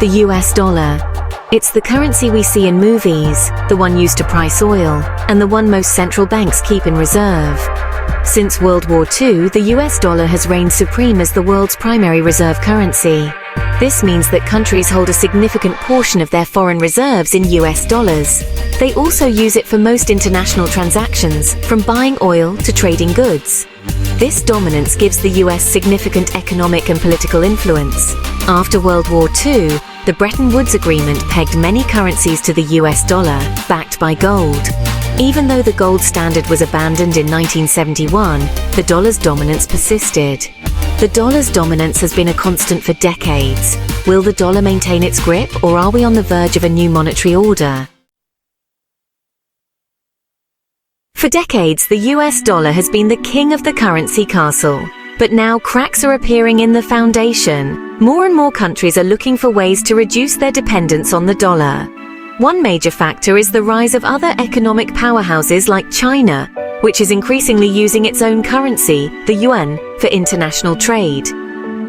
The US dollar. It's the currency we see in movies, the one used to price oil, and the one most central banks keep in reserve. Since World War II, the US dollar has reigned supreme as the world's primary reserve currency. This means that countries hold a significant portion of their foreign reserves in US dollars. They also use it for most international transactions, from buying oil to trading goods. This dominance gives the US significant economic and political influence. After World War II, the Bretton Woods Agreement pegged many currencies to the US dollar, backed by gold. Even though the gold standard was abandoned in 1971, the dollar's dominance persisted. The dollar's dominance has been a constant for decades. Will the dollar maintain its grip, or are we on the verge of a new monetary order? For decades, the US dollar has been the king of the currency castle. But now cracks are appearing in the foundation. More and more countries are looking for ways to reduce their dependence on the dollar. One major factor is the rise of other economic powerhouses like China, which is increasingly using its own currency, the yuan, for international trade.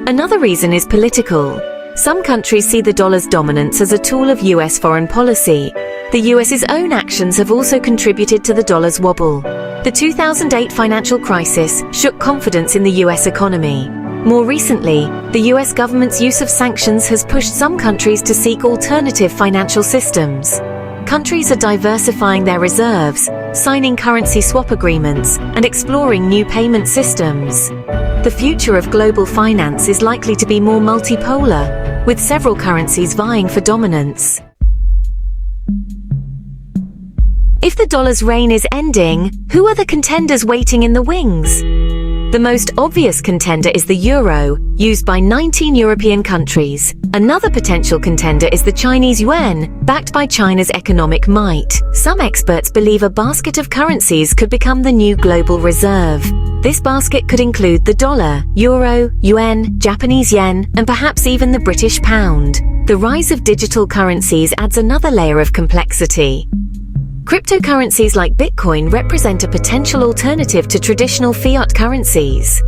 Another reason is political. Some countries see the dollar's dominance as a tool of US foreign policy. The US's own actions have also contributed to the dollar's wobble. The 2008 financial crisis shook confidence in the US economy. More recently, the US government's use of sanctions has pushed some countries to seek alternative financial systems. Countries are diversifying their reserves, signing currency swap agreements, and exploring new payment systems. The future of global finance is likely to be more multipolar, with several currencies vying for dominance. If the dollar's reign is ending, who are the contenders waiting in the wings? The most obvious contender is the euro, used by 19 European countries. Another potential contender is the Chinese yuan, backed by China's economic might. Some experts believe a basket of currencies could become the new global reserve. This basket could include the dollar, euro, yuan, Japanese yen, and perhaps even the British pound. The rise of digital currencies adds another layer of complexity. Cryptocurrencies like Bitcoin represent a potential alternative to traditional fiat currencies.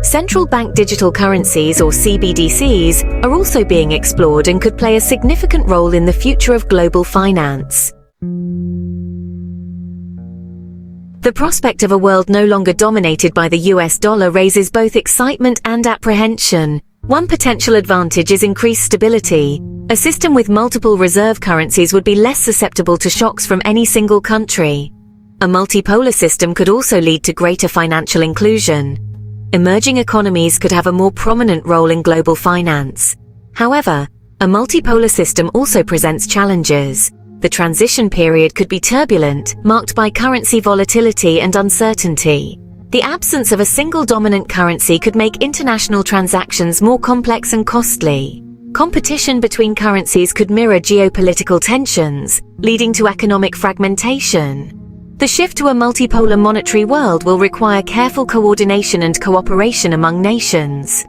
Central bank digital currencies, or CBDCs, are also being explored and could play a significant role in the future of global finance. The prospect of a world no longer dominated by the US dollar raises both excitement and apprehension. One potential advantage is increased stability. A system with multiple reserve currencies would be less susceptible to shocks from any single country. A multipolar system could also lead to greater financial inclusion. Emerging economies could have a more prominent role in global finance. However, a multipolar system also presents challenges. The transition period could be turbulent, marked by currency volatility and uncertainty. The absence of a single dominant currency could make international transactions more complex and costly. Competition between currencies could mirror geopolitical tensions, leading to economic fragmentation. The shift to a multipolar monetary world will require careful coordination and cooperation among nations.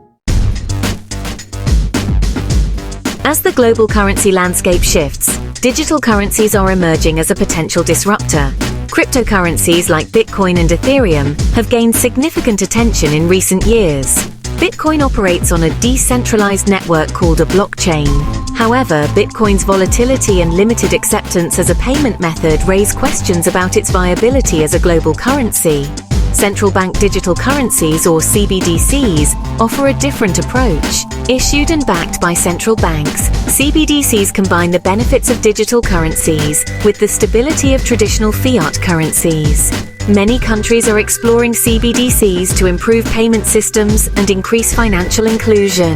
As the global currency landscape shifts, digital currencies are emerging as a potential disruptor. Cryptocurrencies like Bitcoin and Ethereum have gained significant attention in recent years. Bitcoin operates on a decentralized network called a blockchain. However, Bitcoin's volatility and limited acceptance as a payment method raise questions about its viability as a global currency. Central bank digital currencies, or CBDCs, offer a different approach. Issued and backed by central banks, CBDCs combine the benefits of digital currencies with the stability of traditional fiat currencies. Many countries are exploring CBDCs to improve payment systems and increase financial inclusion.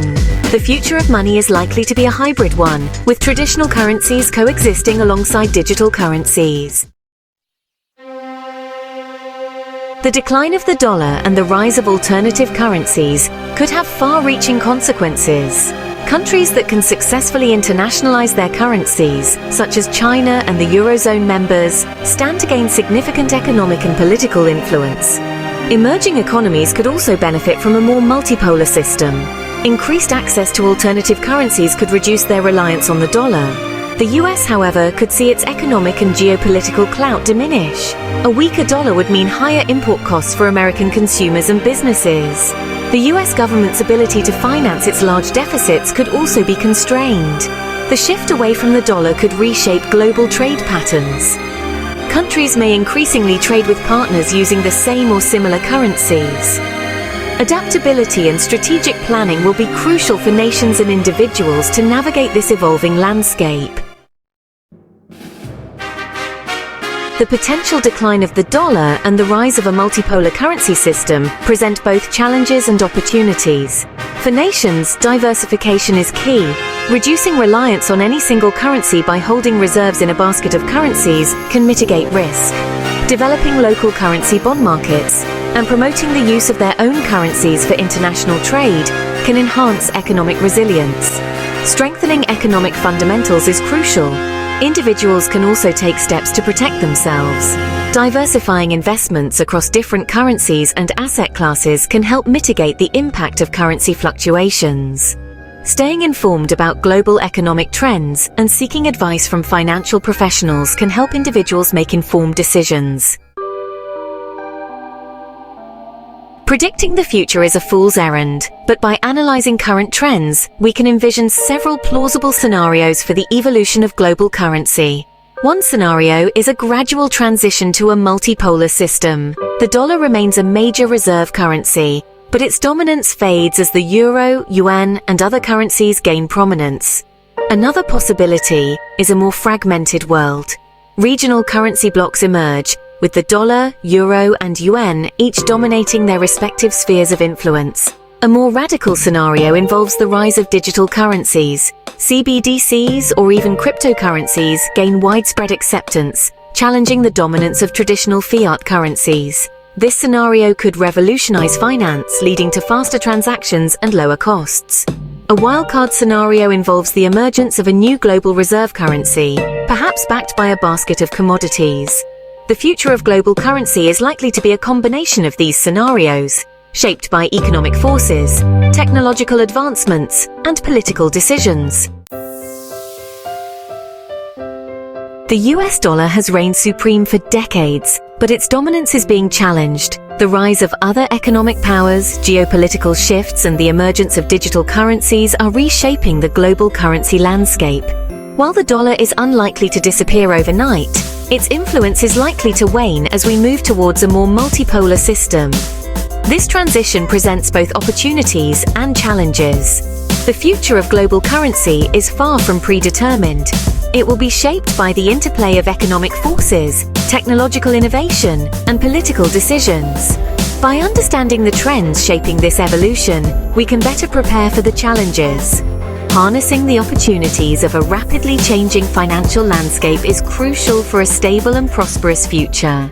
The future of money is likely to be a hybrid one, with traditional currencies coexisting alongside digital currencies. The decline of the dollar and the rise of alternative currencies could have far-reaching consequences. Countries that can successfully internationalize their currencies, such as China and the Eurozone members, stand to gain significant economic and political influence. Emerging economies could also benefit from a more multipolar system. Increased access to alternative currencies could reduce their reliance on the dollar. The US, however, could see its economic and geopolitical clout diminish. A weaker dollar would mean higher import costs for American consumers and businesses. The US government's ability to finance its large deficits could also be constrained. The shift away from the dollar could reshape global trade patterns. Countries may increasingly trade with partners using the same or similar currencies. Adaptability and strategic planning will be crucial for nations and individuals to navigate this evolving landscape. The potential decline of the dollar and the rise of a multipolar currency system present both challenges and opportunities. For nations, diversification is key. Reducing reliance on any single currency by holding reserves in a basket of currencies can mitigate risk. Developing local currency bond markets and promoting the use of their own currencies for international trade can enhance economic resilience. Strengthening economic fundamentals is crucial. Individuals can also take steps to protect themselves. Diversifying investments across different currencies and asset classes can help mitigate the impact of currency fluctuations. Staying informed about global economic trends and seeking advice from financial professionals can help individuals make informed decisions. Predicting the future is a fool's errand, but by analyzing current trends, we can envision several plausible scenarios for the evolution of global currency. One scenario is a gradual transition to a multipolar system. The dollar remains a major reserve currency, but its dominance fades as the euro, yuan, and other currencies gain prominence. Another possibility is a more fragmented world. Regional currency blocks emerge, with the dollar, euro, and yuan each dominating their respective spheres of influence. A more radical scenario involves the rise of digital currencies. CBDCs or even cryptocurrencies gain widespread acceptance, challenging the dominance of traditional fiat currencies. This scenario could revolutionize finance, leading to faster transactions and lower costs. A wildcard scenario involves the emergence of a new global reserve currency, perhaps backed by a basket of commodities. The future of global currency is likely to be a combination of these scenarios, shaped by economic forces, technological advancements, and political decisions. The US dollar has reigned supreme for decades, but its dominance is being challenged. The rise of other economic powers, geopolitical shifts, and the emergence of digital currencies are reshaping the global currency landscape. While the dollar is unlikely to disappear overnight, its influence is likely to wane as we move towards a more multipolar system. This transition presents both opportunities and challenges. The future of global currency is far from predetermined. It will be shaped by the interplay of economic forces, technological innovation, and political decisions. By understanding the trends shaping this evolution, we can better prepare for the challenges. Harnessing the opportunities of a rapidly changing financial landscape is crucial for a stable and prosperous future.